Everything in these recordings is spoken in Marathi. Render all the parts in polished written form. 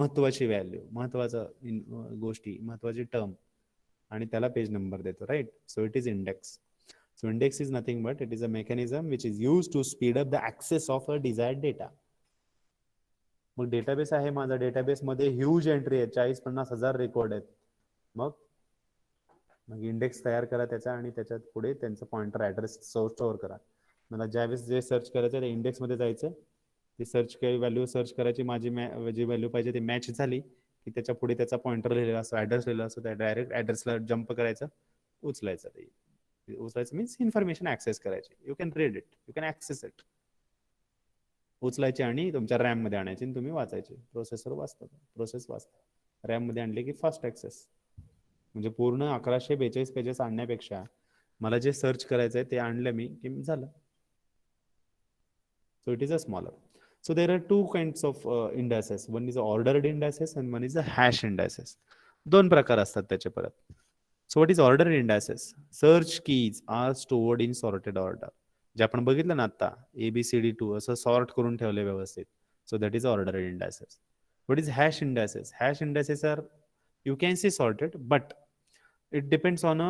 महत्वाची व्हॅल्यू, महत्वाचं गोष्टी, महत्वाची टर्म, आणि त्याला पेज नंबर देतो, right. So it is index. So index is nothing but it is a mechanism which is use to speed up the access of a desired data. मग डेटाबेस आहे माझा, डेटाबेस मध्ये ह्यूज एंट्री आहेत, 40-50 हजार रेकॉर्ड आहेत. मग मग इंडेक्स तयार करा त्याचा, आणि त्याच्यात पुढे त्यांचा पॉइंटर ऍड्रेस स्टोअर करा. मला ज्यावेळेस जे सर्च करायचं ते इंडेक्स मध्ये जायचं, ती सर्च काही व्हॅल्यू सर्च करायची, माझी जी व्हॅल्यू पाहिजे ती मॅच झाली की त्याच्या पुढे त्याचा पॉइंटर लिहिलेला असतो, ऍड्रेस लिहिलेला असतो, त्या डायरेक्ट ऍड्रेसला जम्प करायचं, उचलायचं. ते उचलायचं मीन्स इन्फॉर्मेशन ऍक्सेस करायची. You can read it, you can access it. उचलायची आणि तुमच्या रॅम मध्ये आणायची आणि तुम्ही वाचायचे. प्रोसेसर वाचतात, प्रोसेस वाचतात. रॅम मध्ये आणले की फास्ट ऍक्सेस. म्हणजे पूर्ण 1142 पेजेस आणण्यापेक्षा मला जे सर्च करायचंय ते आणलं मी की झालं. So it is a smaller. So there are two kinds of indices. One is ordered indices and one is a hash indices. दोन प्रकार असतात त्याचे परत. So what is ordered indices? Search keys are stored in sorted order. जे आपण बघितलं ना आता ABCD2 असं सॉर्ट करून ठेवले व्यवस्थित. So that is ordered indices. What is hash indices? Hash indices are, you can say sorted, but it depends on a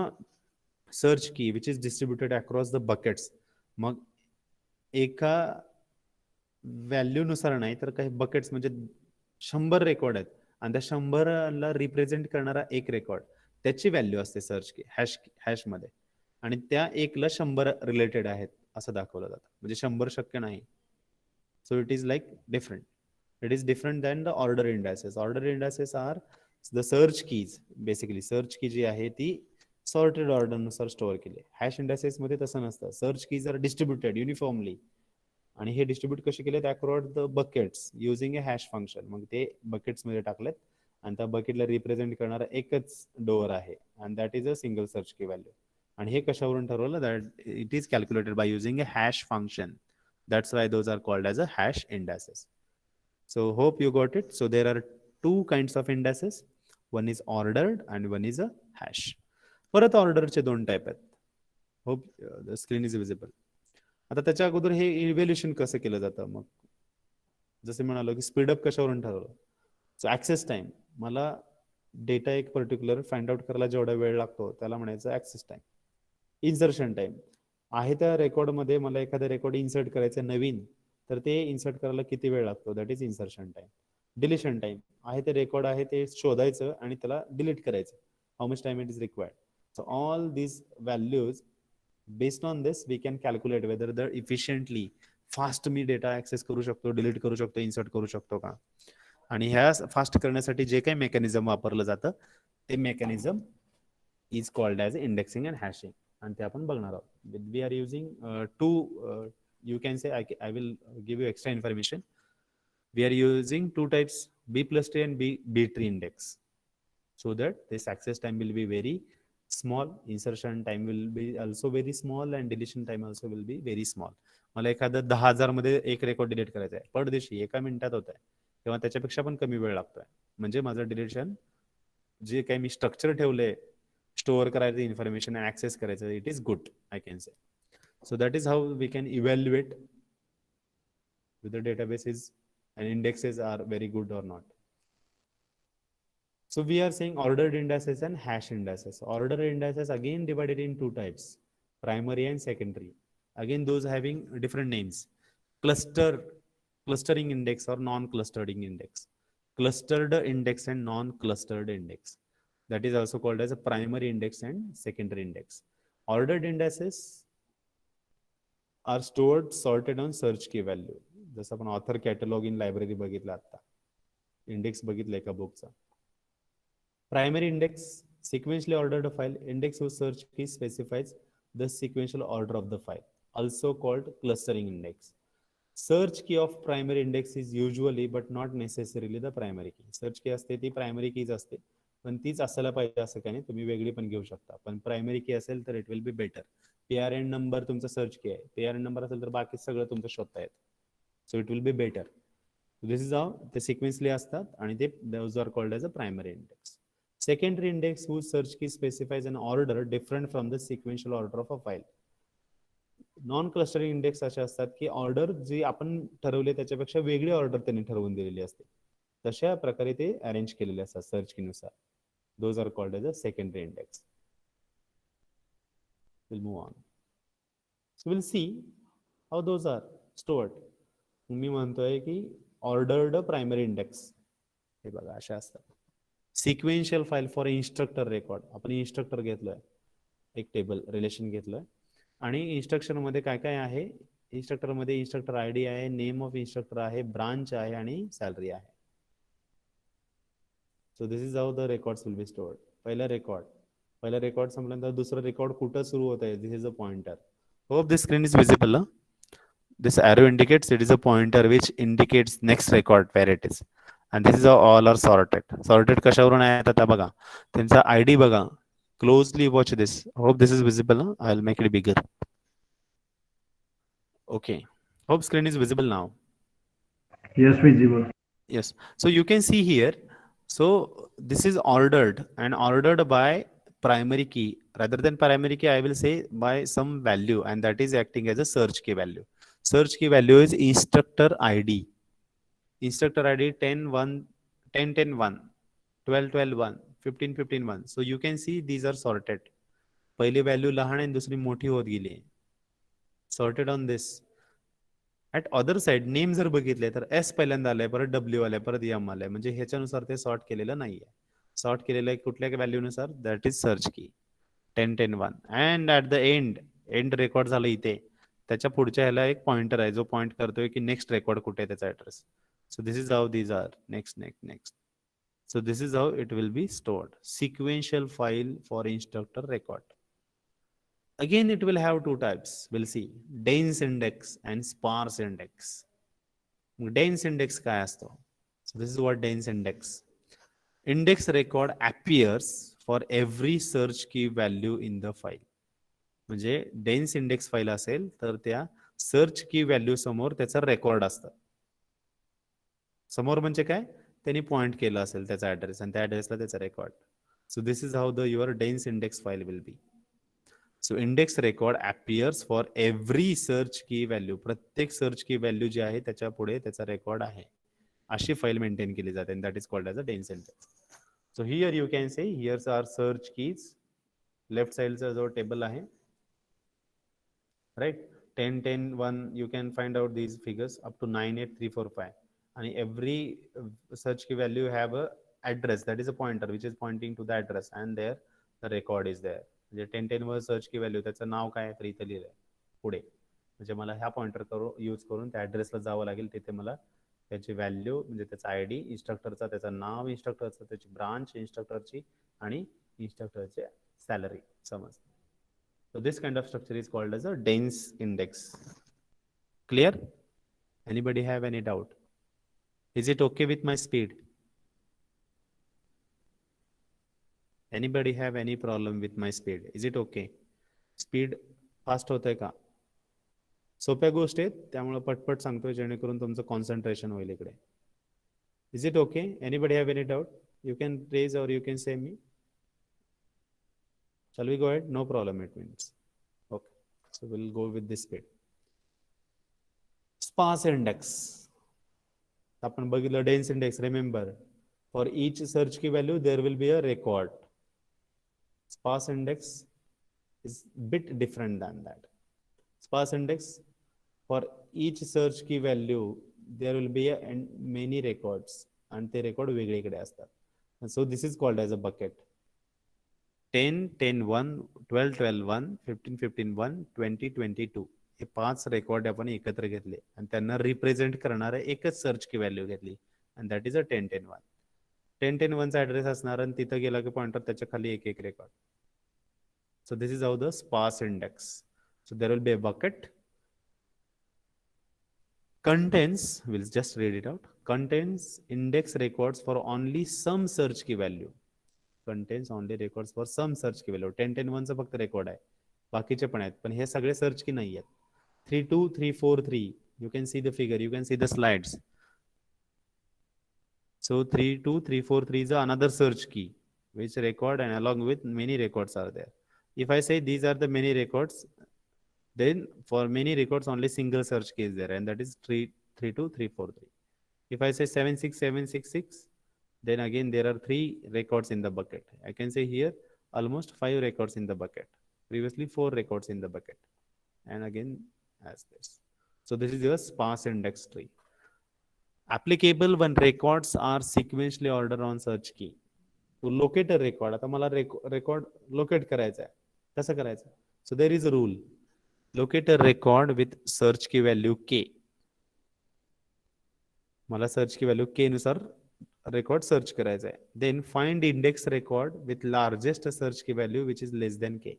search key which is distributed across the buckets. मग एका व्हॅल्यू नुसार नाही तर काही बकेट्स, म्हणजे 100 रेकॉर्ड आहेत आणि त्या 100ला रिप्रेझेंट करणारा एक रेकॉर्ड, त्याची व्हॅल्यू असते सर्च की हॅश मध्ये, आणि त्या एकला 100 रिलेटेड आहेत असं दाखवलं जातं. म्हणजे 100 शक्य नाही. So it is like different. It is different than the order indices. Order indices are the search keys. Basically search key जी आहे ती सॉर्टेड ऑर्डर नुसार स्टोअर केली. हॅश इंडायसेस मध्ये तसं नसतं. Search keys are distributed uniformly, आणि हे डिस्ट्रीब्यूट कसे केलेत across the buckets using a hash function. मग ते बकेट्स मध्ये टाकलेत आणि त्या बकेटला रिप्रेझेंट करणारा एकच डोअर आहे, and that is a single search key value. आणि हे कशावरून ठरवलं? That it is calculated by using a hash function. That's why those are called as a hash indices. So hope you got it. So there are two kinds of indices. One is ordered and one is a hash. परत ऑर्डरचे दोन टाईप आहेत. Hope the screen is visible. आता त्याच्या अगोदर हे इव्हॅल्युएशन कसं केलं जातं? मग जसे म्हणालो की स्पीडअप कशावरून ठरवलं? So access time. मला डेटा एक पर्टिक्युलर फाइंड आउट करायला जेवढा वेळ लागतो त्याला म्हणायचं ऍक्सेस टाइम. इन्सर्शन टाइम आहे त्या रेकॉर्डमध्ये मला एखादा रेकॉर्ड इन्सर्ट करायचं नवीन, तर ते इन्सर्ट करायला किती वेळ लागतो, that is insertion time. Deletion time आहे ते रेकॉर्ड आहे ते शोधायचं आणि त्याला डिलीट करायचं, how much time it is required. So all these values, based on this we can calculate whether the efficiently fast मी डेटा ऍक्सेस करू शकतो, डिलीट करू शकतो, इन्सर्ट करू शकतो का. आणि ह्या फास्ट करण्यासाठी जे काही मेकॅनिझम वापरलं जातं ते mechanism is called as indexing and hashing, आणि ते आपण बघणार आहोत. We are using to, you can say, I will give you extra information. We are using two types, B plus tree and B tree index, so that this access time will be very small, insertion time will be also very small, and deletion time also will be very small. मला एखादं 10,000 मध्ये एक रेकॉर्ड डिलीट करायचा आहे पर दिवशी, एका मिनिटात होत आहे, तेव्हा त्याच्यापेक्षा पण कमी वेळ लागतोय. म्हणजे माझं डिलिशन जे काही मी स्ट्रक्चर ठेवलंय स्टोअर करायचं इन्फॉर्मेशन ऍक्सेस करायचं, it is good, I can say. So that is how we can evaluate whether databases and indexes are very good or not. So we are saying ordered indices and hash indices. Ordered indices again divided in two types, primary and secondary. Again those having different names. Clustering index or non-clustering index. Clustered index and non-clustered index. That is also called as a primary index and secondary index. Ordered indices are stored sorted on search key value. जसं आपण ऑथर कॅटलॉग इन लायब्ररी बघितलं, आता इंडेक्स बघितलं एका बुकचा. Primary index sequentially ordered file. Index whose search key specifies the sequential order of the file, also called clustering index. Search key of primary index is usually but not necessarily the primary key. Search की असते ती प्रायमरी कीज असते, पण तीच असायला पाहिजे असं काही नाही, तुम्ही वेगळी पण घेऊ शकता. पण प्रायमरी की असेल तर it will be better. PRN number तुमचा सर्च की आहे, PRN नंबर असेल तर बाकी सगळं तुमचं शोधता येतं. So it will be better. This is how ते सिक्वेन्सली असतात, आणि ते those are called as a primary index. Secondary index whose search key specifies an order different from the sequential order of a file. Non clustering index असे असतात की ऑर्डर जी आपण ठरवली त्याच्यापेक्षा वेगळी ऑर्डर त्यांनी ठरवून दिलेली असते. तशा प्रकारे ते अरेंज केलेले असतात सर्च कीनुसार. Those are called as a secondary index. Will move on. So will see how those are stored. मी म्हणतोय की ऑर्डर्ड प्रायमरी इंडेक्स हे बघा अशा असतात. Sequential file for instructor record. आपण इन्स्ट्रक्टर घेतलोय, एक टेबल रिलेशन घेतलंय आणि इन्स्ट्रक्शन मध्ये काय काय आहे. इन्स्ट्रक्टर मध्ये इन्स्ट्रक्टर आय डी आहे, नेम ऑफ इन्स्ट्रक्टर आहे, ब्रांच आहे आणि सॅलरी आहे. So this is how the records will be stored. पहिला रेकॉर्ड संपल्यानंतर दुसरा रेकॉर्ड कुठं सुरू होत आहे. This is a pointer. Hope this screen is visible. This arrow indicates it is a pointer which indicates next record where it is. And this is how all are sorted. Sorted कशावरून आहेत आता बघा. त्यांचा ID बघा. Closely watch this. Hope this is visible. I'll make it bigger. Okay. Hope screen is visible now. Yes, visible. Yes. So you can see here. So this is ordered and ordered by primary key. Rather than primary key, I will say by some value, and that is acting as a search key value. Search key value is instructor ID. Instructor ID 10, 1, 10, 10, 1, 12, 12, 1, 15, 15, 1. So you can see these are sorted. पहिली व्हॅल्यू लहान आणि दुसरी मोठी होत गेली. Sorted on this. At other side name जर बघितले तर एस पहिल्यांदा आलाय, परत डब्ल्यू आलाय, परत एम आलाय. म्हणजे ह्याच्यानुसार ते सॉर्ट केलेलं नाहीये. सॉर्ट केलेलं आहे कुठल्या व्हॅल्यूनुसार. दॅट इज सर्च की 10, 10, 1. And at the end record झालं इथे. त्याच्या पुढच्या ह्याला एक पॉइंटर आहे जो पॉइंट करतोय की नेक्स्ट रेकॉर्ड कुठे आहे त्याचा address. So this is how these are. Next next next. So this is how it will be stored. Sequential file for instructor record. Again, it will have two types. We'll see dense index and sparse index. Dense index काय असतो? So this is what dense index. Index record appears for every search key value in the file. म्हणजे डेन्स इंडेक्स फाईल असेल तर त्या सर्च की व्हॅल्यू समोर त्याचा रेकॉर्ड असतं. समोर म्हणजे काय, त्यांनी पॉइंट केलं असेल त्याचा ऍड्रेस आणि त्या ऍड्रेसला त्याचा record. So this is how the your dense index file will be. So index record appears for every search key value. प्रत्येक सर्च की व्हॅल्यू जी आहे त्याच्या पुढे त्याचा रेकॉर्ड आहे, अशी फाईल मेंटेन केली जाते. That is called as a dense index. So here you can say here's are search keys. Left साइडचा जो टेबल आहे, right, 10, 10, 1, you can find out these figures up to 9, 8, 3, 4, 5. And every search key value have a address, that is a pointer which is pointing to the address, and there the record is there. म्हणजे 10, 10 वर सर्च की व्हॅल्यू त्याचं नाव काय तर इथं लिहिलंय पुढे. म्हणजे मला ह्या पॉइंटर यूज करून त्या ऍड्रेसला जावं लागेल. तिथे मला त्याची व्हॅल्यू म्हणजे त्याचा आयडी, इन्स्ट्रक्टरचा त्याचं नाव, इन्स्ट्रक्टरचं त्याची ब्रांच इन्स्ट्रक्टरची आणि इन्स्ट्रक्टरचे सॅलरी समजते. So this kind of structure is called as a dense index. Clear? Anybody have any doubt? Is it okay with my speed? Anybody have any problem with my speed? Is it okay? Speed fast होतंय का? सोप्या गोष्टी आहेत त्यामुळे पटपट सांगतोय जेणेकरून तुमचं कॉन्सन्ट्रेशन होईल इकडे. Is it okay? Anybody have any doubt? You can raise or you can say me. Shall we go ahead? No problem, it means. Okay. So we'll go with this speed. Sparse index. आपण बघितलं dense index. Remember, for each search key value there will be a record. Sparse index is bit different than that. Sparse index, for each search key value there will be a many records and ते रेकॉर्ड वेगळीकडे असतात. So this is called as a bucket. 10, 10, 1, 12, 12, 1, 15, 15, 1, 20, 22 हे 5 रेकॉर्ड आपण एकत्र घेतले आणि त्यांना रिप्रेझेंट करणारे एकच सर्च की व्हॅल्यू घेतली, आणि दॅट इज अ 10, 10, 1. 10, 10, 1 चा ऍड्रेस असणार आणि तिथं गेला की पॉइंटर त्याच्या खाली एक एक record. So this is how the sparse index. So there will be a bucket. Contains, we'll just read it out. Contains index records for only some search key value. Contains only records for some search key value. 10, 10, 1 चा फक्त रेकॉर्ड आहे, बाकीचे पण आहेत पण हे सगळे सर्च की नाही आहेत. 3, 2, 3, 4, 3, you can see the figure, you can see the slides. So 3, 2, 3, 4, 3 is another search key which record and along with many records are there. If I say these are the many records, then for many records only single search key is there, and that is 3, 3, 2, 3, 4, 3. If I say 76766, then again there are 3 records in the bucket. I can say here almost 5 records in the bucket. Previously 4 records in the bucket, and again as this. So this is your sparse index tree. Applicable when records are sequentially ordered on search key. To locate a record, आता मला record locate करायचा आहे. कसं करायचं? So there is a rule. Locate a record with search key value k. मला सर्च की व्हॅल्यू k नुसार रेकॉर्ड सर्च करायचा आहे. Then find index record with largest search key value which is less than k.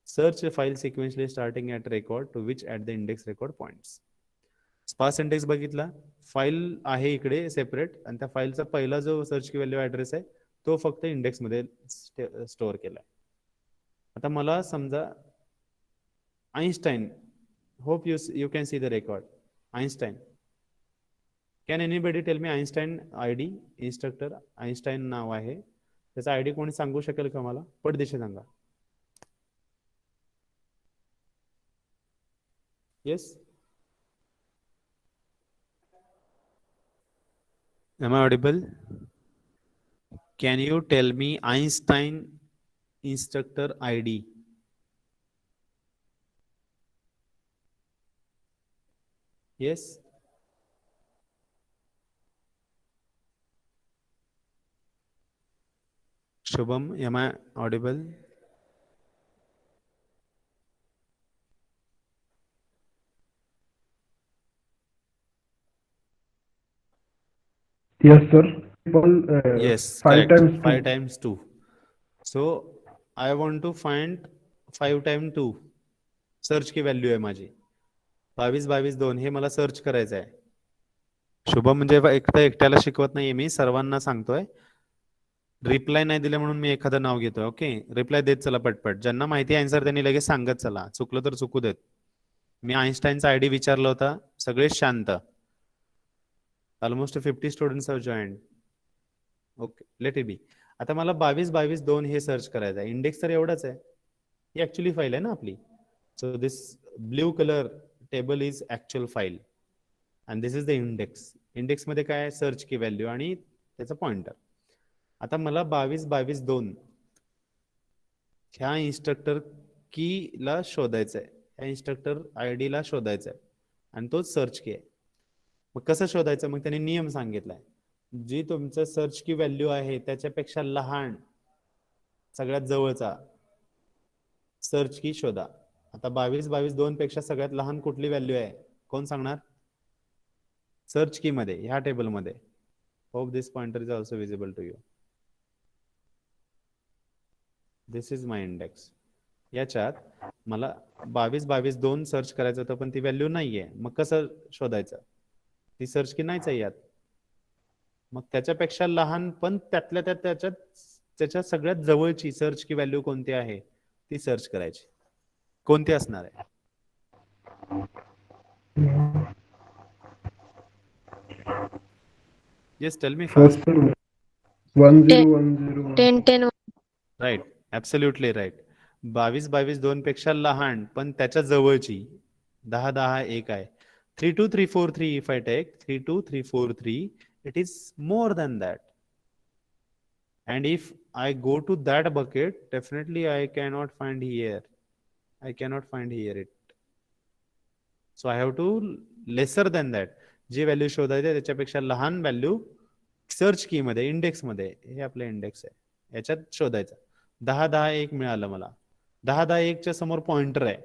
Search file sequentially starting at record to which at the index record points. Sparse index बघितला, फाईल आहे इकडे सेपरेट, आणि त्या फाईलचा पहिला जो सर्च की व्हॅल्यू ॲड्रेस आहे तो फक्त इंडेक्समध्ये स्टोअर केला आहे. आता मला समजा Einstein, hope you can see the record. Einstein, can anybody tell me Einstein ID instructor Einstein नाव आहे, त्याचा ID कोणी सांगू शकेल का मला? पटदिशी सांगा. Yes, am I audible? Can you tell me Einstein instructor ID? Yes. Shubham, am I audible? Yes, sir. Yes, 5 correct. times 2. 5 times 2. So I want to find 5 times 2. Search key value आहे माझी 2222 हे मला सर्च करायचं आहे. शुभम म्हणजे एकट्याला शिकवत नाहीये मी, सर्वांना सांगतोय. रिप्लाय नाही दिले म्हणून मी एखादं नाव घेतोय. ओके, रिप्लाय देत चला पटपट. ज्यांना माहिती आन्सर त्यांनी लगेच सांगत चला, चुकलं तर चुकू देत. मी आइन्स्टाईनचा ID विचारला होता, सगळे शांत. Almost 50 students have joined. Okay, let it बी. आता मला 2222 हे सर्च करायचं आहे. इंडेक्स तर एवढाच आहे, ही ऍक्च्युअली फाईल आहे ना आपली. So this blue colour table is actual file and this is the index. Index मध्ये काय आहे? सर्च की व्हॅल्यू आणि त्याचा पॉइंटर. आता मला 2222 ह्या इन्स्ट्रक्टर कीला शोधायचं आहे, ह्या इन्स्ट्रक्टर ID ला शोधायचं आहे, आणि तोच सर्च की आहे. मग कसं शोधायचं? मग त्यांनी नियम सांगितलाय, जी तुमचं सर्च की व्हॅल्यू आहे त्याच्यापेक्षा लहान सगळ्यात जवळचा सर्च की शोधा. आता 2222 पेक्षा सगळ्यात लहान कुठली व्हॅल्यू आहे? कोण सांगणार? सर्च की मध्ये, ह्या टेबल मध्ये. Hope this pointer is also visible to you. This is my index. याच्यात मला 2222 सर्च करायचं होतं, पण ती व्हॅल्यू नाहीये. मग कसं शोधायचं? ती सर्च की नाहीच आहे यात. मग त्याच्यापेक्षा लहान पण त्यातल्या त्याच्या सगळ्यात जवळची सर्च की व्हॅल्यू कोणती आहे ती सर्च करायची. कोणती असणार आहे? Yes, tell me fast. 10101. 10 right, absolutely right. 2222 पेक्षा लहान पण त्याच्या जवळची 10 आहे. 32343. If I take 32343, it is more than that. And if I go to that bucket, definitely I cannot find here. I cannot find here it. So I have to lesser than that. जे व्हॅल्यू शोधायचे त्याच्यापेक्षा लहान व्हॅल्यू सर्च की मध्ये, इंडेक्स मध्ये, हे आपलं इंडेक्स आहे, याच्यात शोधायचं. 10 मिळालं मला. 10 च्या समोर पॉइंटर आहे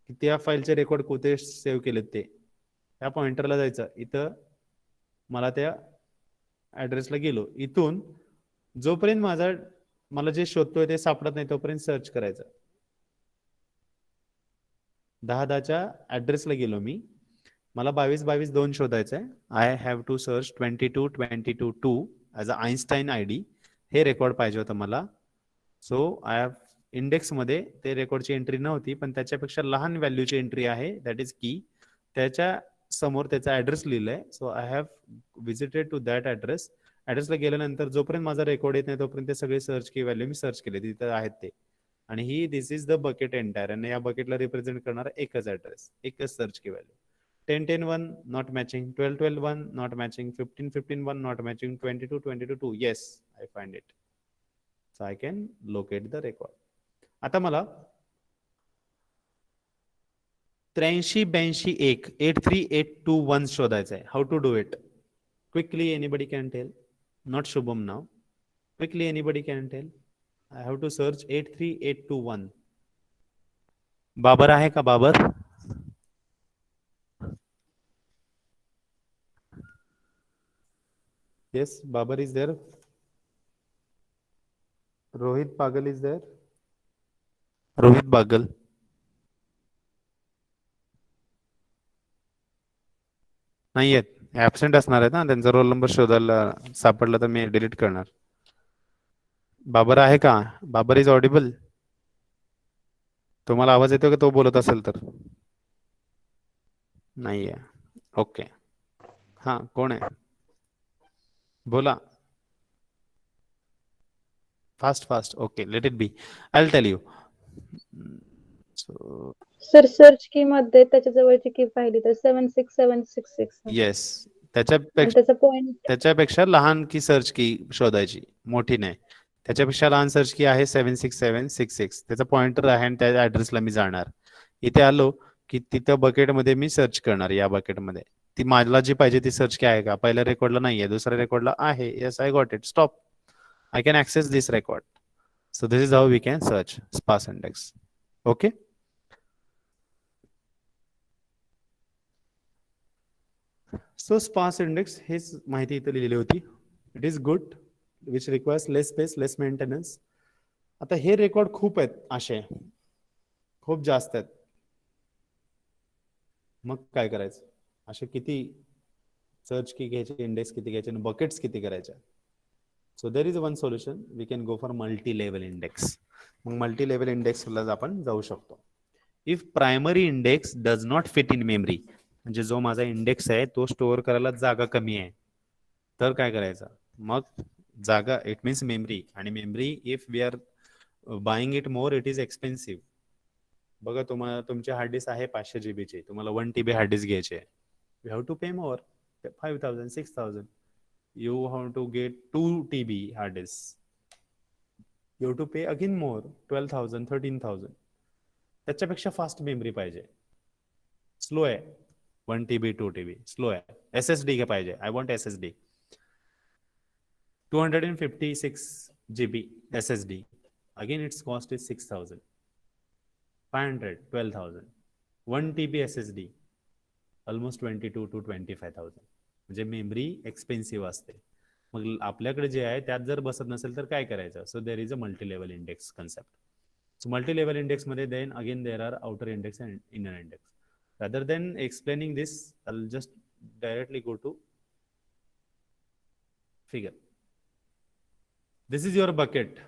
की त्या फाईलचे रेकॉर्ड कुठे सेव्ह केलेत ते. त्या पॉइंटरला जायचं. इथं मला त्या ऍड्रेसला गेलो, इथून जोपर्यंत मला जे शोधतोय ते सापडत नाही तोपर्यंत सर्च करायचं. 10च्या ऍड्रेसला गेलो मी, मला 2222 शोधायचं आहे. I have to search 2222 as a Einstein ID. हे रेकॉर्ड पाहिजे होतं मला. सो आय हॅव इंडेक्स मध्ये ते रेकॉर्डची एंट्री नव्हती, पण त्याच्यापेक्षा लहान व्हॅल्यूची एंट्री आहे, दॅट इज की. त्याच्या समोर त्याचा ऍड्रेस लिहिलाय. So I have visited to that address. ऍड्रेसला गेल्यानंतर जोपर्यंत माझा रेकॉर्ड येत नाही तोपर्यंत ते सगळे सर्च की व्हॅल्यू मी सर्च केले, तिथे आहेत ते. आणि ही दिस इज द बकेट एंटायर, आणि या बकेटला रिप्रेझेंट करणारा एकच ऍड्रेस, एकच search key value. 10-10-1 not matching, 12-12-1 not matching, 15-15-1 not matching, 22-22-2 yes, I find it. So I can locate the record. आता मला 83-82-1 83821 शोधायचं आहे. How to do it? Quickly anybody can tell. Not Shubham नाव. Quickly anybody can tell. I have to search 83821. Babar आहे का? Babar? Yes, Babar is there. Rohit Pagal is there. Rohit Pagal. नाही आहेत. ऍबसेंट असणार आहेत ना. त्यांचा रोल नंबर शोधायला सापडला तर मी डिलीट करणार. बाबर आहे का? Babar is audible. तुम्हाला आवाज येतो का तो बोलत असेल तर? नाही आहे. ओके. हा, कोण आहे? बोला. Fast. Okay, let it be. I will tell you. So sir search key मध्ये त्याच्या जवळची की पाहिली तर 76766 येस, आणि त्याचा पॉइंट त्याच्यापेक्षा लहान की सर्च की शोधायची, मोठी नाही. त्याच्यापेक्षा लहान सर्च की आहे 76766. त्याचा पॉइंटर आहे आणि त्या ऍड्रेसला मी जाणार. इथे आलो की तिथं बकेटमध्ये मी सर्च करणार. या बकेटमध्ये ती मला जी पाहिजे ती सर्च की आहे का? पहिल्या रेकॉर्डला नाहीये, दुसऱ्या रेकॉर्डला आहे. Yes, I got it. Stop. I can access this record. So this is how we can search sparse index. Okay. So sparse index हेच माहिती इथे लिहिली होती. It is good, which requires less space, less maintenance. आता हे रेकॉर्ड खूप आहेत, असे खूप जास्त आहेत. मग काय करायचं? असे किती सर्च की घ्यायचे, इंडेक्स किती घ्यायचे आणि बकेट्स किती करायच्या? So there is one solution. We can go for multi level index. मग मल्टी लेवल इंडेक्सला आपण जाऊ शकतो. If primary index does not fit in memory, म्हणजे जो माझा इंडेक्स आहे तो स्टोअर करायला जागा कमी आहे, तर काय करायचं? मग जागा, इट मीन्स मेमरी. आणि memory if we are buying it more, it is expensive. बघा, तुम्हाला तुमची हार्ड डिस्क आहे 500 GB ची, तुम्हाला 1 TB हार्ड डिस्क घ्यायची आहे. You have to pay more, 5000 6000. You have to get 2 TB hard disk, you have to pay again more, 12,000 13,000. त्याच्यापेक्षा फास्ट मेमरी पाहिजे. स्लो आहे 1 TB 2 TB, स्लो आहे. SSD पाहिजे. I want SSD 256 GB SSD. Again, its cost is 6,000. 500, 12,000. 1 TB SSD, almost 22 to 25,000. म्हणजे मेमरी एक्सपेन्सिव्ह असते. मग आपल्याकडे जे आहे त्यात जर बसत नसेल तर काय करायचं? So there is a multi level index concept. So multi level index मध्ये then again there are outer index and inner index. Rather than explaining this, I'll just directly go to figure. This is your bucket.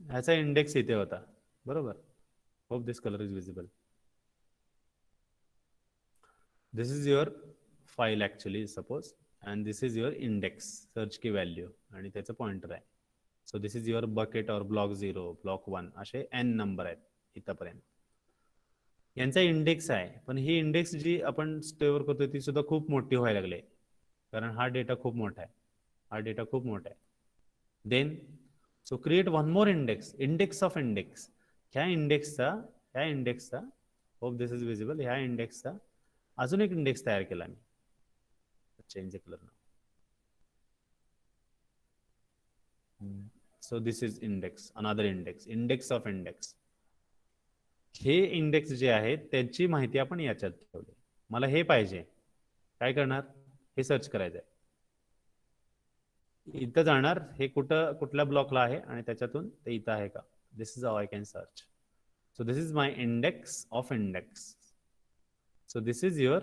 ह्याचा इंडेक्स इथे होता, बरोबर? Hope this colour is visible. This is your file actually, suppose, and this is your index, search key value, आणि त्याचं पॉइंटर आहे. So this is your bucket or block 0, block 1, असे n नंबर आहेत इथपर्यंत. यांचा इंडेक्स आहे, पण ही इंडेक्स जी आपण स्टोअर करतोय ती सुद्धा खूप मोठी व्हायला लागली, कारण हा डेटा खूप मोठा आहे. Then so create one more index, index of index. ह्या इंडेक्सचा होप दिस इज विजिबल. ह्या इंडेक्सचा अजून एक इंडेक्स तयार केला मी. चेंज कलर ना. So this is index, another index, index of index. हे इंडेक्स जे आहे त्याची माहिती आपण याच्यात ठेवली. मला हे पाहिजे, काय करणार? हे सर्च करायचं आहे. इथं जाणार, हे कुठल्या ब्लॉकला आहे आणि त्याच्यातून ते इथं आहे का? This is how I can search. So this is my index of index. So this is your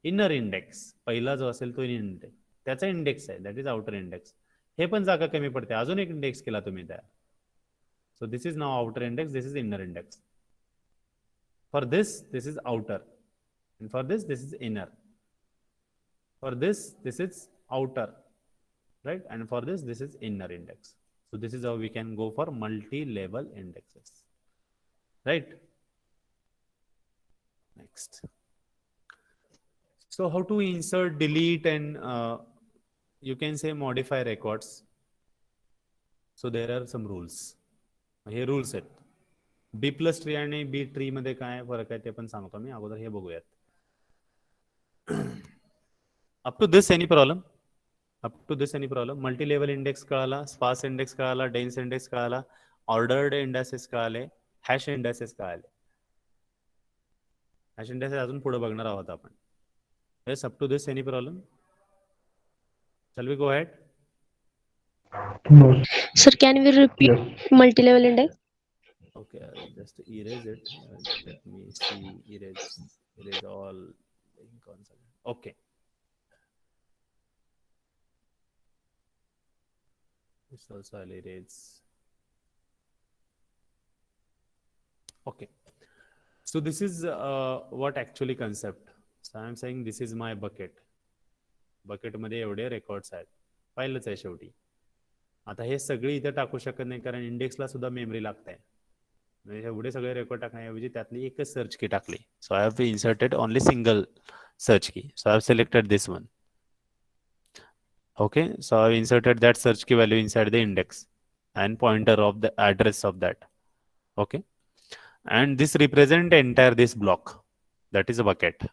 inner index. पहिला जो असेल तो इंडेक्स, त्याचा इंडेक्स आहे, दॅट इज आउटर इंडेक्स. हे पण जागा कमी पडते, अजून एक इंडेक्स केला तुम्ही तयार. So this is now outer index, this is inner index. For this is outer, and for this is inner. For this is outer, right? And for this is inner index. So this is how we can go for multi-level indexes, right? Next. So how to insert, delete, and you can say modify records. So there are some rules. हे rules आहेत. बी प्लस ट्री आणि बी ट्री मध्ये काय फरक आहे ते पण सांगतो मी. अगोदर हे बघूयात. Up to this any problem? Up to this any problem? Multi level index कळाला, स्पार्स इंडेक्स कळाला, डेन्स इंडेक्स कळाला, ऑर्डर्ड इंडेक्सेस कळाले, हॅश इंडेक्सेस कळाले. हॅश इंडेक्सेस अजून पुढे बघणार आहोत आपण. Yes, up to this any problem? Shall we go ahead? No. Sir, can we repeat Yes. multi-level index? Okay, I'll just erase it. Let me see. Erase all link on second. Okay. This also I'll erase. Okay. So this is what actually concept. So I'm saying this is my bucket. Bucket मध्ये एवढे रेकॉर्ड्स आहेत. फाईलच आहे शेवटी. आता हे सगळे इथे टाकू शकत नाही कारण इंडेक्सला सुद्धा मेमरी लागते. म्हणजे एवढे सगळे रेकॉर्ड टाकण्याऐवजी त्यातली एकच सर्च की टाकली. So I have inserted only single search key. So I have selected this one. Okay, so I have inserted that search key value inside the index and pointer of the address of that. Okay, and this represent entire this block. That is a bucket.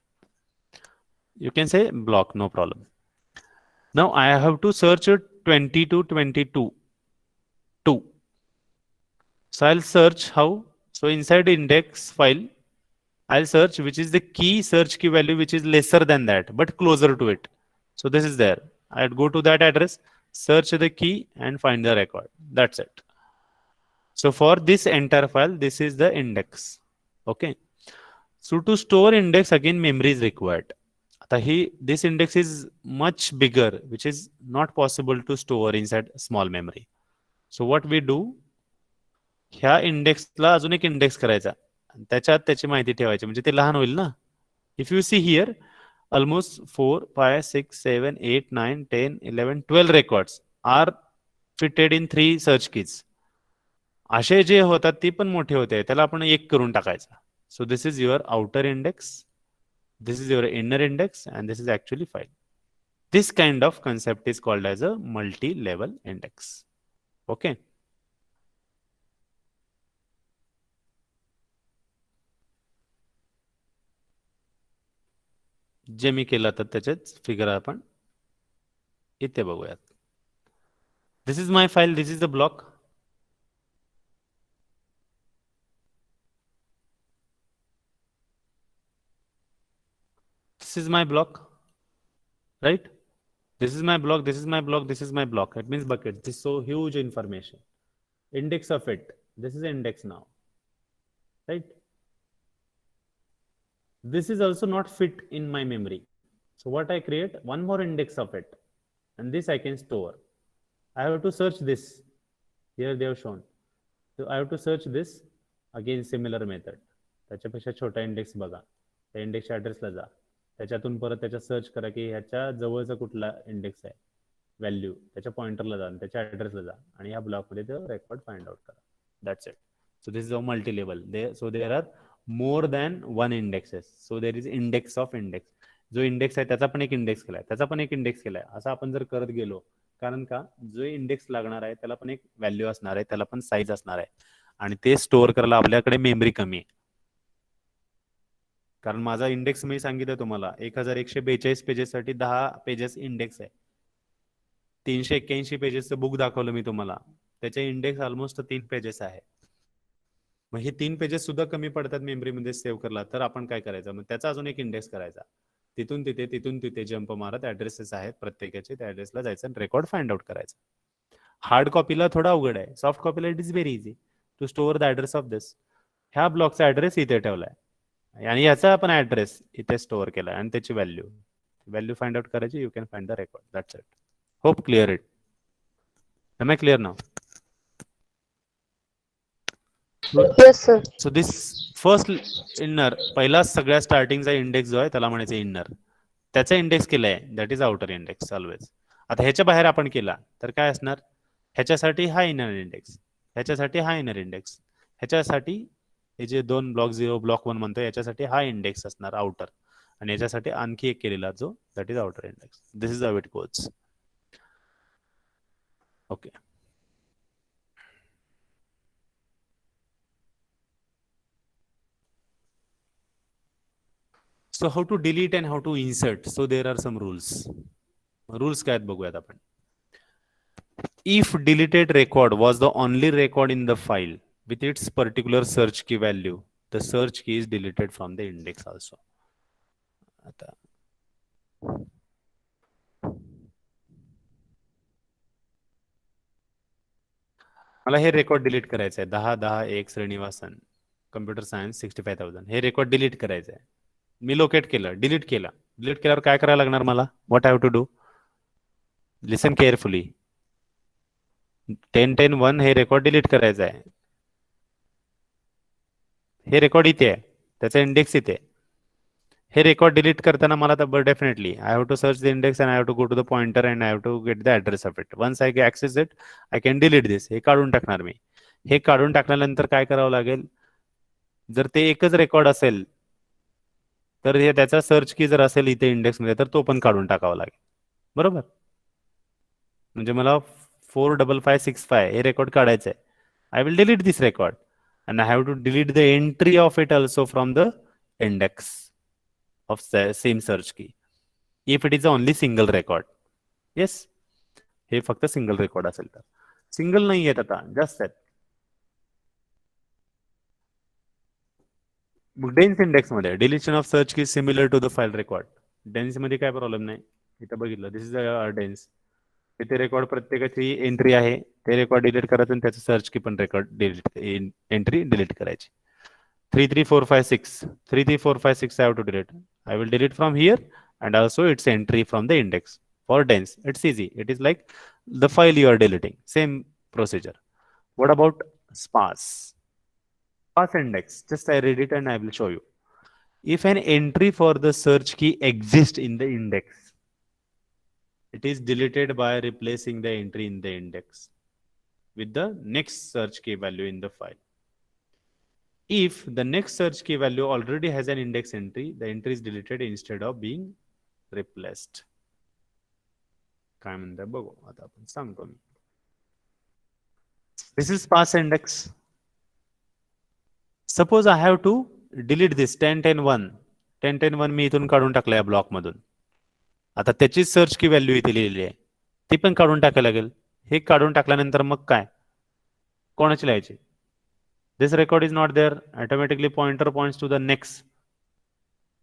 You can say block, no problem. Now I have to search 20 to 22. 2. So I'll search how? So inside index file, I'll search which is the key search key value which is lesser than that but closer to it. So this is there. I'd go to that address, search the key and find the record. That's it. So for this entire file, this is the index. Okay. So to store index, again memory is required. This index is much bigger, which is not possible to store inside small memory. So what we do, ह्या इंडेक्सला अजून एक इंडेक्स करायचा, त्याच्यात त्याची माहिती ठेवायची, म्हणजे ते लहान होईल ना. If you see here, almost 4, 5, 6, 7, 8, 9, 10, 11, 12 records are fitted in 3 search keys. असे जे होतात ते पण मोठे होते, त्याला आपण एक करून टाकायचा. So this is your outer index, this is your inner index, and this is actually file. This kind of concept is called as a multi-level index. Okay. जे मी केलं तर त्याचेच फिगर आपण इथे बघूयात. This is my file, this is the block. This is my block, right? This is my block, this is my block, this is my block. It means bucket. This is so huge information. Index of it. This is index now, right? This is also not fit in my memory. So what I create? One more index of it. And this I can store. I have to search this. Here they have shown. So I have to search this. Again, similar method. त्याच्यापेक्षा छोटा इंडेक्स बघा. त्या इंडेक्सच्या ॲड्रेसला जा. त्याच्यातून परत त्याच्या सर्च करा की ह्याच्या जवळचा कुठला इंडेक्स आहे, व्हॅल्यू, त्याच्या पॉइंटरला जा, त्याच्या ॲड्रेसला जा आणि ह्या ब्लॉकमध्ये ते रेकॉर्ड फाइंड आउट करा. That's it. So this is a multi level. So there are more than one indexes. So there is index of index. जो इंडेक्स आहे त्याचा पण एक इंडेक्स केलाय, त्याचा पण एक इंडेक्स केलाय, असं आपण जर करत गेलो, कारण का जो इंडेक्स लागणार आहे त्याला पण एक व्हॅल्यू असणार आहे, त्याला पण साईज असणार आहे, आणि ते स्टोअर करायला आपल्याकडे मेमरी कमी आहे. कारण माझा इंडेक्स मी सांगितलं तुम्हाला 1142 पेजेससाठी 10 पेजेस इंडेक्स आहे. 381 पेजेसचं बुक दाखवलं मी तुम्हाला, त्याचे इंडेक्स ऑलमोस्ट 3 पेजेस आहे. मग हे 3 पेजेस सुद्धा कमी पडतात मेमरीमध्ये सेव्ह करला तर आपण काय करायचं, मग त्याचा अजून एक इंडेक्स करायचा. तिथून तिथे जंप मारत ऍड्रेसेस आहेत प्रत्येकाचे, त्या ऍड्रेसला जायचं आणि रेकॉर्ड फाइंड आउट करायचं. हार्ड कॉपीला थोडा अवघड आहे, सॉफ्ट कॉपीला it is very easy to store the address of this. ह्या ब्लॉकचा ऍड्रेस इथे ठेवलाय आणि याचा आपण ऍड्रेस इथे स्टोअर केला आणि त्याची व्हॅल्यू फाइंड आउट करायची. You can find the record. That's it. Hope clear it. Am I clear now? Yes, sir. So this first inner, पहिला सगळ्या स्टार्टिंगचा इंडेक्स जो आहे त्याला म्हणायचं इनर. त्याचा इंडेक्स केलाय that is outer index always. आता ह्याच्या बाहेर आपण केला तर काय असणार, ह्याच्यासाठी हा इनर इंडेक्स, ह्याच्यासाठी हा इनर इंडेक्स, ह्याच्यासाठी हे जे 2 ब्लॉक 0 ब्लॉक 1 म्हणतो याच्यासाठी हा इंडेक्स असणार आउटर, आणि याच्यासाठी आणखी एक केलेला जो that is outer index. This is how it goes. Okay. So how to delete and how to insert? So there are some rules. Rules काय आहेत बघूयात आपण. If deleted record was the only record in the file with its particular search key value, the search key is deleted from the index also. आता मला हे रेकॉर्ड डिलीट करायचं आहे. 10-10-1 श्रीनिवासन कम्प्युटर सायन्स 65,000 हे रेकॉर्ड डिलीट करायचं आहे. मी लोकेट केलं, डिलीट केलं. डिलीट केल्यावर काय करायला लागणार मला? What have to do? Listen carefully. 10-10-1 हे रेकॉर्ड डिलीट करायचं आहे. हे रेकॉर्ड इथे आहे, त्याचा इंडेक्स इथे. हे रेकॉर्ड डिलीट करताना मला तर definitely I have to search the index and I have to go to the pointer and I have to get the address of it. Once I access it I can delete this. हे काढून टाकणार मी. हे काढून टाकल्यानंतर काय करावं लागेल? जर ते एकच रेकॉर्ड असेल तर हे त्याचा सर्च की जर असेल इथे इंडेक्समध्ये तर तो पण काढून टाकावा लागेल. बरोबर? म्हणजे मला 45565 हे रेकॉर्ड काढायचं आहे. I will delete this record and I have to delete the entry of it also from the index of the same search key if it is only single record. Yes, हे फक्त सिंगल रेकॉर्ड असेल तर. सिंगल नाही आहेत आता, जास्त आहेत. डेन्स इंडेक्स मध्ये deletion of search key similar to the file record. Dense मध्ये काय प्रॉब्लेम नाही. इथं बघितलं, दिस इज डेन्स. इथे रेकॉर्ड प्रत्येकाची एंट्री आहे, ते रेकॉर्ड डिलीट करायचं आणि त्याचं सर्च की पण रेकॉर्ड डिलीट एंट्री डिलीट करायची. 33456 33456 I have to delete. I will delete from here and also its entry from the index. For dense, it's easy. It is like the file you are deleting. Same procedure. What about sparse? Sparse index. Just I read it and I will show you. If an entry for the search key exists in the index, it is deleted by replacing the entry in the index with the next search key value in the file. If the next search key value already has an index entry, the entry is deleted instead of being replaced. काय म्हणतात बघू आता आपण, सांगतो मी. This is sparse index. Suppose I have to delete this 10-10-1. 10-10-1 मी इथून काढून टाकलं या ब्लॉक मधून. आता त्याची सर्च की व्हॅल्यू इथे लिहिलेली आहे, ती पण काढून टाकायला लागेल. हे काढून टाकल्यानंतर मग काय, कोणाची लिहायची? This record is not there. Automatically pointer points to the next,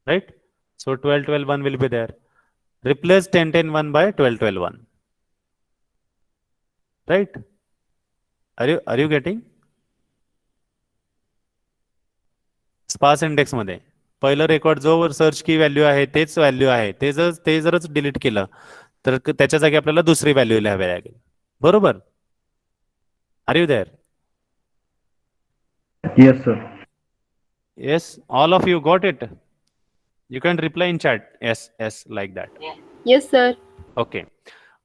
right? So 12-12-1 will be there. Replace 10-10-1 by 12-12-1, right? Are you getting? Sparse index मध्ये पहिलं रेकॉर्ड जो सर्च की व्हॅल्यू आहे तेच व्हॅल्यू आहे, ते जरच डिलीट केलं तर त्याच्या जागी आपल्याला दुसरी व्हॅल्यू लिहावी लागेल. बरोबर? Are you there? Yes, sir. Yes, all of you got it? You can reply in chat. Yes, like that. Yes, sir. Okay.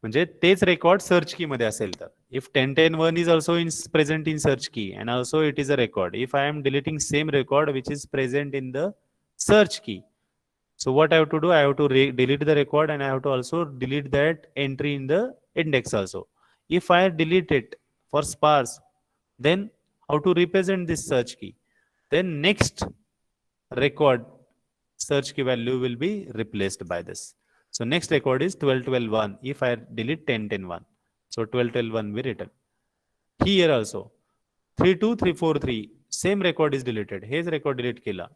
म्हणजे तेच रेकॉर्ड सर्च की मध्ये असेल तर if 10-10-1 is also present in search key and also it is a record, if I am deleting same record which is present in the search key, so what I have to do, I have to delete the record and I have to also delete that entry in the index also. If I delete it for sparse, then how to represent this search key? Then next record search key value will be replaced by this. So next record is 12-12-1 if I delete 10-10-1. So 12-12-1 will return. Here also 3-2-3-4-3 same record is deleted. हेच record delete केला,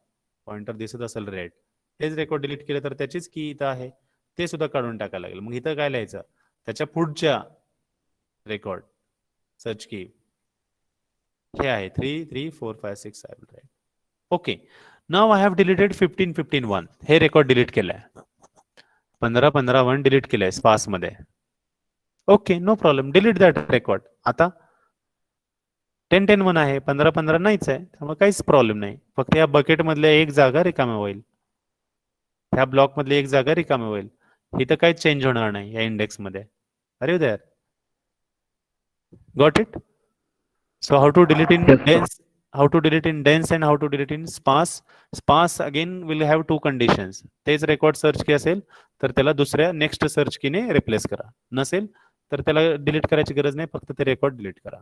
पॉइंटर दिसत असेल रेड, हेच रेकॉर्ड डिलीट केलं तर त्याचीच की इथं आहे ते सुद्धा काढून टाकायला लागेल. मग इथं काय लिहायचं? त्याच्या पुढच्या रेकॉर्ड सर्च की हे आहे 3-3-4-5-6 I will write. Okay, now I have deleted 15-15-1 हे रेकॉर्ड डिलीट केलंय. 15-15-1 डिलीट केलंय स्पार्स मध्ये. Okay, no problem, delete that record. आता 10-10-1 आहे, 15-15 नाहीच आहे, त्यामुळे काहीच प्रॉब्लेम नाही. फक्त या बकेट मधल्या एक जागा रिकामी होईल, ह्या ब्लॉक मधली एक जागा रिकामी होईल. इथं काही चेंज होणार नाही या इंडेक्स मध्ये. Are there, got it? So how to delete in dense? how to delete in dense and how to delete in sparse. Sparse again will have two conditions. तेच रेकॉर्ड सर्च की असेल तर त्याला दुसऱ्या नेक्स्ट सर्च कीने रिप्लेस करा. नसेल तर त्याला डिलीट करायची गरज नाही, फक्त ते रेकॉर्ड डिलीट करा.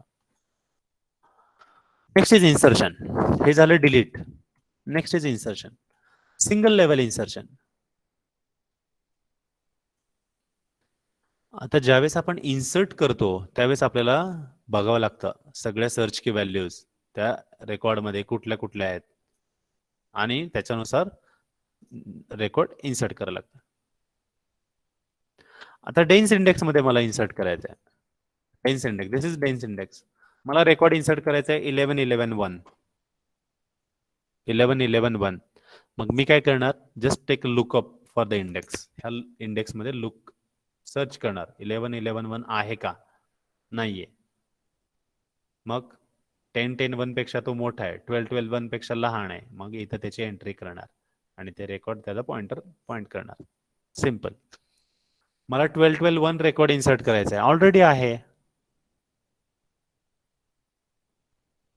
Next is insertion. हे झालं delete. Next is insertion. Single level insertion. आता ज्यावेळेस आपण इन्सर्ट करतो त्यावेळेस आपल्याला बघावं लागतं सगळ्या सर्च की व्हॅल्यूज त्या रेकॉर्डमध्ये कुठल्या कुठल्या आहेत आणि त्याच्यानुसार रेकॉर्ड इन्सर्ट करावं लागतं. आता डेन्स इंडेक्स मध्ये मला इन्सर्ट करायचं आहे. Dense index, this is dense index. मला रेकॉर्ड इन्सर्ट करायचं आहे 1111 1111. मग मी काय करणार, just take lookup for the index. ह्या इंडेक्स मध्ये लुक सर्च करणार 1111 आहे का, नाहीये. मग 1010 पेक्षा तो मोठा आहे, 1212 पेक्षा लहान आहे, मग इथं त्याची एंट्री करणार आणि ते रेकॉर्ड त्याला पॉइंट करणार. सिंपल. मला 1212 रेकॉर्ड इन्सर्ट करायचा आहे, ऑलरेडी आहे.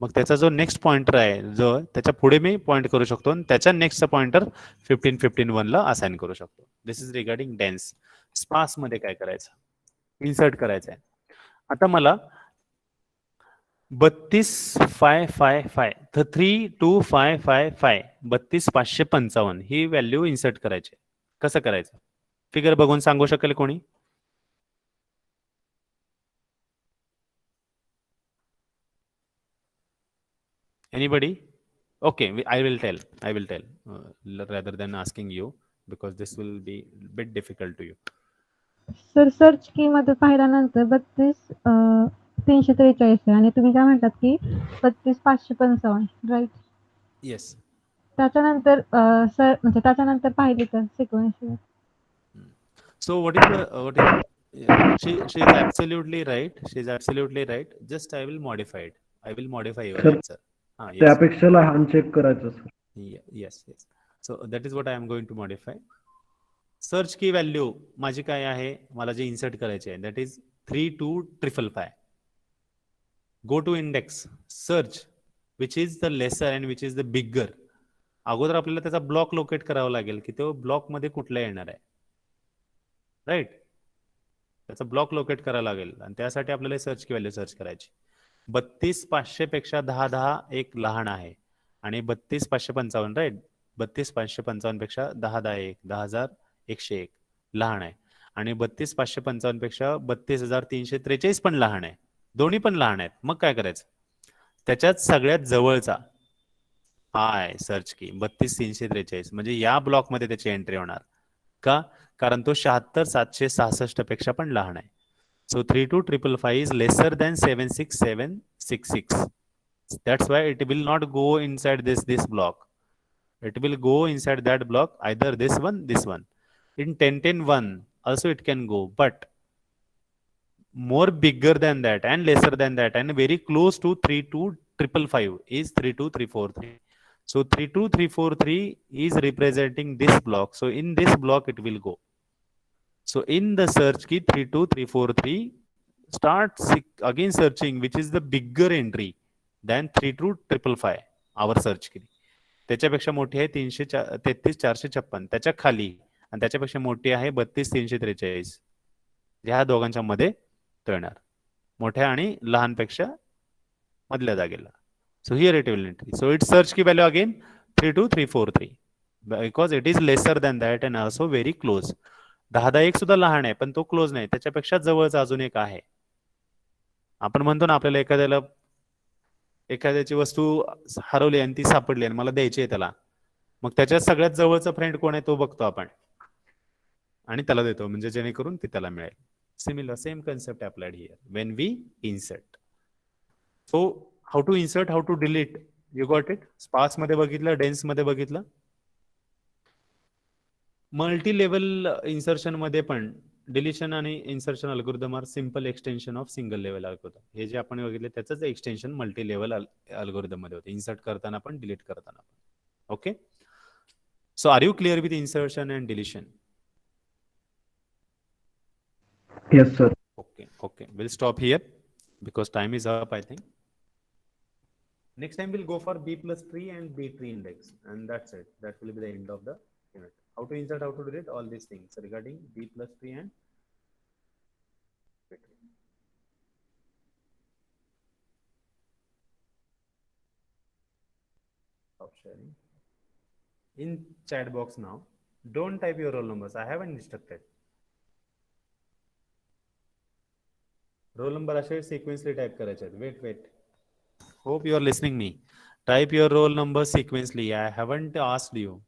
मग त्याचा जो नेक्स्ट पॉइंटर आहे जो त्याच्या पुढे मी पॉइंट करू शकतो आणि त्याच्या नेक्स्टचा पॉइंटर 1551 ला असाइन करू शकतो. दिस इज रिगार्डिंग डेन्स. स्पार्स मध्ये काय करायचं, इन्सर्ट करायचं आहे. आता मला 32555 तर 32555 32555 ही व्हॅल्यू इन्सर्ट करायची. कसं करायचं, फिगर बघून सांगू शकेल कोणी? Anybody? Okay, I will tell rather than asking you because this will be a bit difficult to you. Sir search key मध्ये पाहिल्यानंतर 343 आहे आणि तुम्ही काय म्हणतात की 32555 राईट. Yes. त्याच्यानंतर सर म्हणजे त्याच्यानंतर पाहिली तर sequence. So what is she is absolutely right. She is absolutely right. Just I will modify it. I will modify your Sir, answer. Yes. त्यापेक्षा लहान चेक करायचं sir. Yes. So that is what I am going to modify. Search key value माझी काय आहे, मला जे इन्सर्ट करायचे आहे, that is 32555. Go to index, search which is the lesser and which is the bigger. अगोदर आपल्याला त्याचा ब्लॉक लोकेट करावा लागेल की तो ब्लॉक मध्ये कुठला येणार आहे, राईट. त्याचा ब्लॉक लोकेट करावा लागेल आणि त्यासाठी आपल्याला सर्च की व्हॅल्यू सर्च करायची. 32500 पेक्षा 1010 एक लहान आहे आणि 32555 राईट. 32555 पेक्षा 1010 एक 10101 लहान आहे आणि 32555 पेक्षा 32343 पण लहान आहे. दोन्ही पण लहान आहेत. मग काय करायचं, त्याच्यात सगळ्यात जवळचा हाय सर्च की 32343 म्हणजे या ब्लॉक मध्ये त्याची एंट्री होणार. का, कारण तो 77766 पेक्षा पण लहान आहे. So 32555 is lesser than 76766. That's why it will not go inside this block. It will go inside that block, either this one. In 1010 also it can go, but more bigger than that and lesser than that and very close to 32555 is 32343. So 32343 is representing this block. So in this block it will go. So in the search key 32343, start again searching which is the bigger entry than 32555. Our search key त्याच्यापेक्षा मोठी आहे 333,456, त्याच्या खाली आणि त्याच्यापेक्षा मोठी आहे 32,343. ह्या दोघांच्या मध्ये तो येणार, मोठ्या आणि लहानपेक्षा मधल्या जागेला. So here it will entry. So its search key value again 32343 because it is lesser than that and also very close. 10 सुद्धा लहान आहे पण तो क्लोज नाही, त्याच्यापेक्षा जवळचा अजून एक आहे. आपण म्हणतो ना आपल्याला एखाद्याची वस्तू हरवली आणि ती सापडली आणि मला द्यायची आहे त्याला, मग त्याच्यात सगळ्यात जवळचा फ्रेंड कोण आहे तो बघतो आपण आणि त्याला देतो, म्हणजे जेणेकरून ती त्याला मिळेल. Similar same concept applied here when we insert. So how to insert, how to delete, you got it. Sparse मध्ये बघितलं, डेन्स मध्ये बघितलं. मल्टी लेवल इन्सर्शन मध्ये पण डिलिशन आणि insertion algorithm are simple extension of single level algorithm. हे जे आपण बघितले त्याचंच एक्सटेन्शन मल्टी लेवल अल्गोरिदम मध्ये होते, इन्सर्ट करताना पण डिलीट करताना पण. Okay, so are you clear with insertion and deletion? Yes sir. Okay, we'll stop here because time is up, I think. Next time we'll go for B plus tree and B tree index, and that's it. That will be the end of the unit. How to insert, how to do it, all these things regarding B plus tree and B tree. Stop sharing. In chat box now, don't type your roll numbers. I haven't instructed. Roll number असे sequentially type करायचे आहेत. Wait. Hope you are listening me. Type your roll number sequentially. I haven't asked you.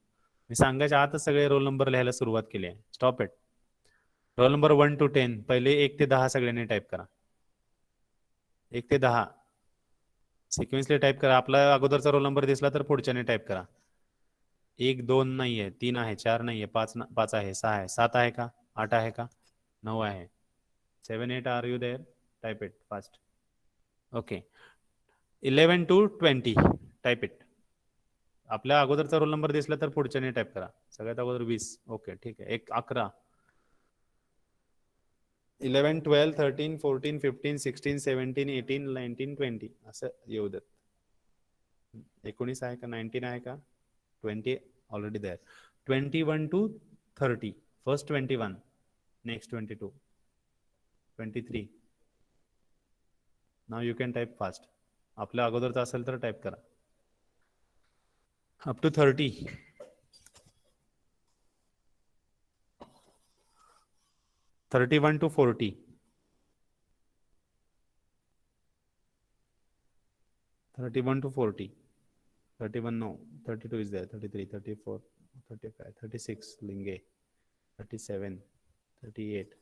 मी सांगायच्या आतच सगळे रोल नंबर लिहायला सुरुवात केली आहे. Stop it. Roll number 1 to 10. पहिले 1 ते 10 सगळ्यांनी टाईप करा. 1 ते 10 सिक्वेन्सली टाईप करा. आपला अगोदरचा रोल नंबर दिसला तर पुढच्याने टाईप करा. 1 2 नाही आहे, 3 आहे, 4 नाही आहे, 5 आहे, 6 आहे, 7 आहे का, 8 आहे का, 9 आहे, 7 8 are you there. Type it fast. Okay. 11 to 20 type it. आपल्या अगोदरचा रोल नंबर दिसला तर पुढच्याने टाईप करा. सगळ्यात अगोदर 20. ओके ठीक आहे. 11 11 12 13 14 15 16 17 18 19 20 असं येऊ देत. 19 आहे का, 19 आहे का, 20 already there. 21 to 30. First 21, next 22, 23. Now you can type fast. आपल्या अगोदरचा असेल तर टाईप करा. Up to 30. 31 to 40. 31 to 40. 31 no. 32 is there. 33, 34, 35, 36 Linge. 37, 38.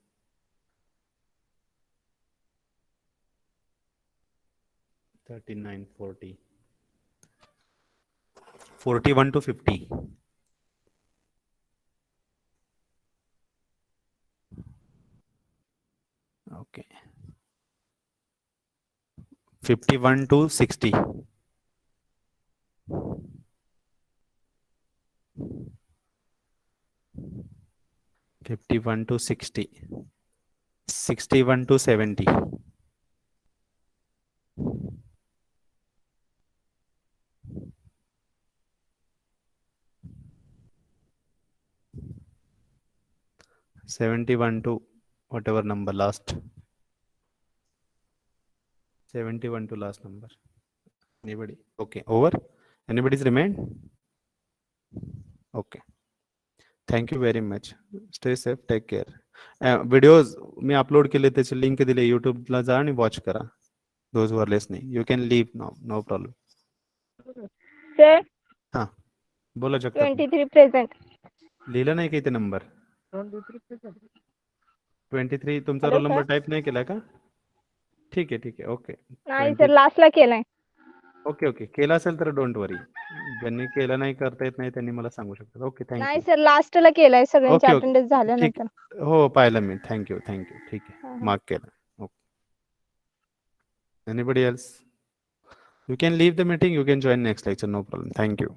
39, 40. 41 to 50. Okay. 51 to 60. 51 to 60. 61 to 70. 71 to whatever number last. 71 to last number. Anybody? Okay, over. Anybody's remained? Okay. Thank you very much. Stay safe. Take care. Videos me upload केले, त्याची लिंक दिली. यूट्यूबला जा आणि वॉच करा. Those who are listening, you can leave now. No problem. Sir, हा बोला जगताप. 23 present. लिहिलं नाही का इथे नंबर? 23 तुमचा Hello, roll number sir. Type नाही केला का? ठीक आहे. ओके. नाही सर, लास्टला केलाय. ओके केला असेल तर डोंट वरी. ज्यांनी केलं नाही, करता येत नाही, त्यांनी मला सांगू शकतात. ओके नाही थँक्यू. सर, लास्टला केलाय सगळ्यांची ओके अटेंडन्स ठीक. झाल्यानंतर. हो पाहिलं मी. थँक्यू. ठीक आहे. हा. मार्क केलं. Okay. Anybody else? You can leave the meeting. You can join next lecture. No problem. Thank you.